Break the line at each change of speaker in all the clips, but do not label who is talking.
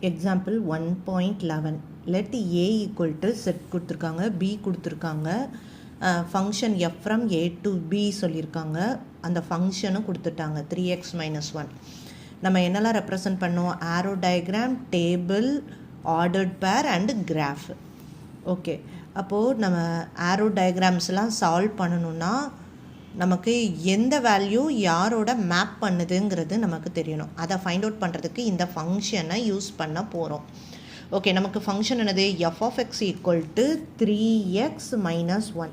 Example 1.11. Let A equal to set கொடுத்துருக்காங்க, B கொடுத்துருக்காங்க, function f from A to B சொல்லியிருக்காங்க, அந்த ஃபங்க்ஷனும் கொடுத்துட்டாங்க 3x minus 1. நம்ம என்னெல்லாம் ரெப்ரசன்ட் பண்ணோம்? Arrow diagram, table, ordered pair and graph. Okay, அப்போது நம்ம ஆரோ டயக்ராம்ஸ்லாம் சால்வ் பண்ணணுன்னா நமக்கு எந்த வேல்யூ யாரோட மேப் பண்ணுதுங்கிறது நமக்கு தெரியணும். அதை ஃபைண்ட் அவுட் பண்ணுறதுக்கு இந்த ஃபங்க்ஷனை யூஸ் பண்ண போகிறோம். ஓகே, நமக்கு ஃபங்க்ஷன் என்னது? f of x equal to 3x minus 1.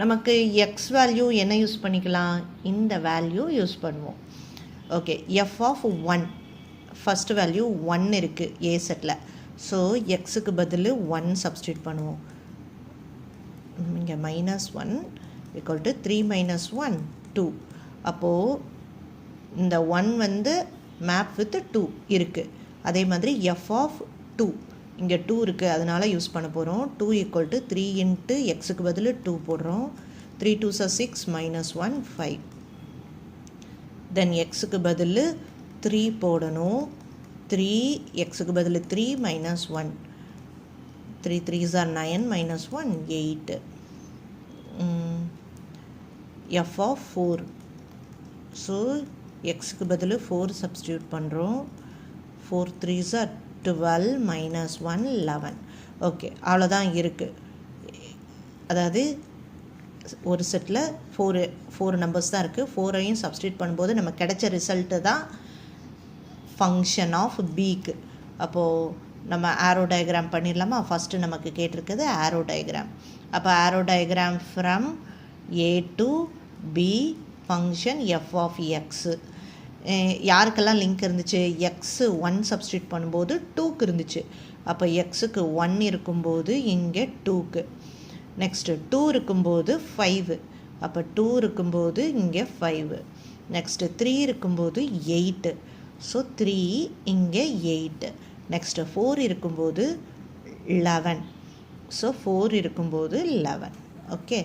நமக்கு x வேல்யூ என்ன யூஸ் பண்ணிக்கலாம்? இந்த வேல்யூ யூஸ் பண்ணுவோம். Okay, f of 1 first value 1 இருக்குது ஏ செட்டில். ஸோ எக்ஸுக்கு பதில் 1 சப்ஸ்டியூட் பண்ணுவோம். இங்கே -1 equal to 3 minus 1 2. அப்போது இந்த 1 வந்து மேப் வித் 2 இருக்குது. அதே மாதிரி f of 2 இங்கே 2 இருக்குது, அதனால் யூஸ் பண்ண போகிறோம். 2 equal to 3 into xக்கு பதில் 2 போடுறோம். 3 2s are 6 minus 1 5. தென் எக்ஸுக்கு பதில் 3 போடணும். 3 எக்ஸுக்கு பதில் 3 minus 1. 3 3s are 9 minus 1 8. f of 4. So எக்ஸுக்கு பதில் 4 சப்ஸ்டியூட் பண்ணுறோம். 4 3s are 12 minus 1 11. ஓகே, அவ்வளோதான் இருக்குது. அதாவது ஒரு செட்டில் 4 நம்பர்ஸ் தான் இருக்குது. 4ஐயும் சப்ஸ்டியூட் பண்ணும்போது நம்ம கிடைச்ச ரிசல்ட்டு தான் ஃபங்க்ஷன் ஆஃப் பிக்கு. அப்போது நம்ம ஆரோ டயக்ராம் பண்ணிடலாமா? ஃபஸ்ட்டு நமக்கு கேட்டிருக்குது ஆரோ டயக்ராம். அப்போ arrow diagram from A to B function f of x. யாருக்கெல்லாம் லிங்க் இருந்துச்சு? எக்ஸு 1 சப்ஸ்டியூட் பண்ணும்போது 2க்கு இருந்துச்சு. அப்போ எக்ஸுக்கு 1 இருக்கும்போது இங்கே 2க்கு. நெக்ஸ்ட்டு 2 இருக்கும்போது 5. அப்போ 2 இருக்கும்போது இங்கே 5. நெக்ஸ்ட்டு 3 இருக்கும்போது 8. ஸோ 3 இங்கே 8. நெக்ஸ்ட்டு 4 இருக்கும்போது 11. ஸோ 4 இருக்கும்போது 11. ஓகே,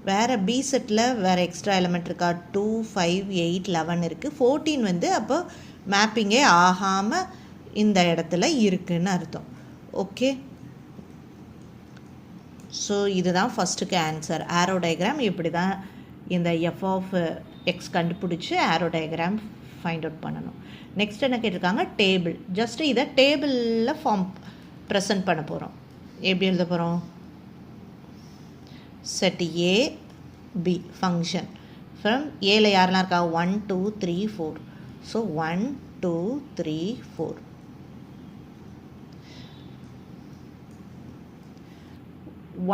வேறு பி செட்டில் வேறு எக்ஸ்ட்ரா எலிமெண்ட் இருக்கா? 2 5 8 11 இருக்குது. 14 வந்து அப்போ மேப்பிங்கே ஆகாமல் இந்த இடத்துல இருக்குதுன்னு அர்த்தம். ஓகே, ஸோ இதுதான் ஃபஸ்ட்டுக்கு ஆன்சர். ஆரோ டயக்ராம் இப்படி தான் இந்த f of x கண்டுபிடிச்சி ஆரோ டயக்ராம் ஃபைண்ட் அவுட் பண்ணணும். நெக்ஸ்ட் என்ன கேட்டிருக்காங்க? டேபிள். ஜஸ்ட்டு இதை டேபிளில் ஃபார்ம் ப்ரெசென்ட் பண்ண போகிறோம். எப்படி எழுத போகிறோம்? Set A B function from ஏல யாரெல்லாம் இருக்கா? 1 2 3 4. So 1 2 3 4.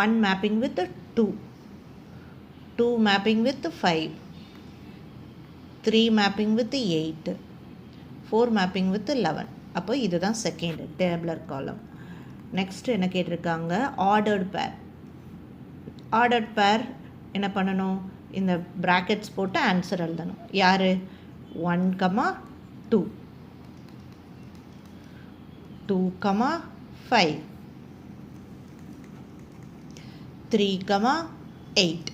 1 mapping with 2, 2 mapping with 5, 3 mapping with 8, 4 mapping with 11. அப்போ இதுதான் செகண்ட் டேபிளர் காலம். நெக்ஸ்ட் என்ன கேட்டிருக்காங்க? ஆர்டர்ட் பேர். ஆர்டர்ட் பேர் என்ன பண்ணணும்? இந்த ப்ராக்கெட்ஸ் போட்டு ஆன்சர் எழுதணும். யார்? 1, 2, 2, 5, 3, 8,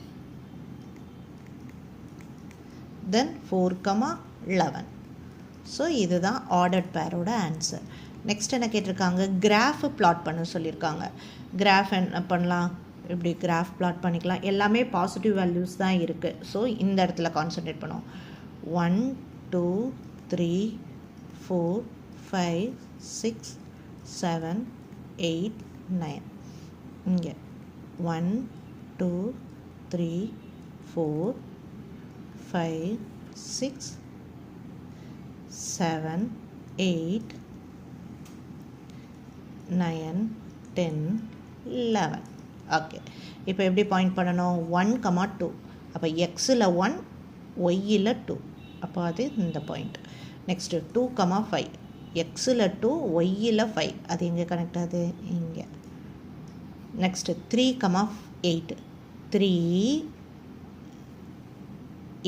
தென் 4, 11. ஸோ இதுதான் ஆர்டர்ட் பேரோட ஆன்சர். நெக்ஸ்ட் என்ன கேட்டிருக்காங்க? கிராஃப் பிளாட் பண்ண சொல்லியிருக்காங்க. கிராஃப் என்ன பண்ணலாம்? இப்படி கிராஃப் பிளாட் பண்ணிக்கலாம். எல்லாமே பாசிட்டிவ் வேல்யூஸ் தான் இருக்குது. ஸோ இந்த இடத்துல கான்சன்ட்ரேட் பண்ணுவோம். 1 2 3 4 5 6 7 8 9. இங்கே 1 2 3 4 5 6 7 8 9 10 11. ஓகே, இப்போ எப்படி பாயிண்ட் பண்ணணும்? 1, 2. அப்போ எக்ஸில் 1 ஒய்யில் 2. அப்போ அது இந்த பாயிண்ட். நெக்ஸ்ட்டு 2, 5. எக்ஸில் 2 ஒய்யில் 5. அது எங்கே கனெக்ட் ஆகுது? இங்கே. நெக்ஸ்ட்டு 3, 8. 3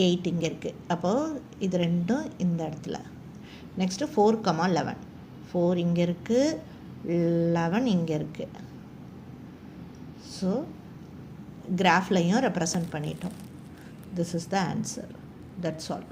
8 இங்கே இருக்குது. அப்போது இது ரெண்டும் இந்த இடத்துல. நெக்ஸ்ட்டு 4, 11. 4 இங்கே இருக்குது, 11 இங்கே இருக்குது. ஸோ கிராஃப்லையும் ரெப்ரசன்ட் பண்ணிட்டோம். This is the answer. That's all.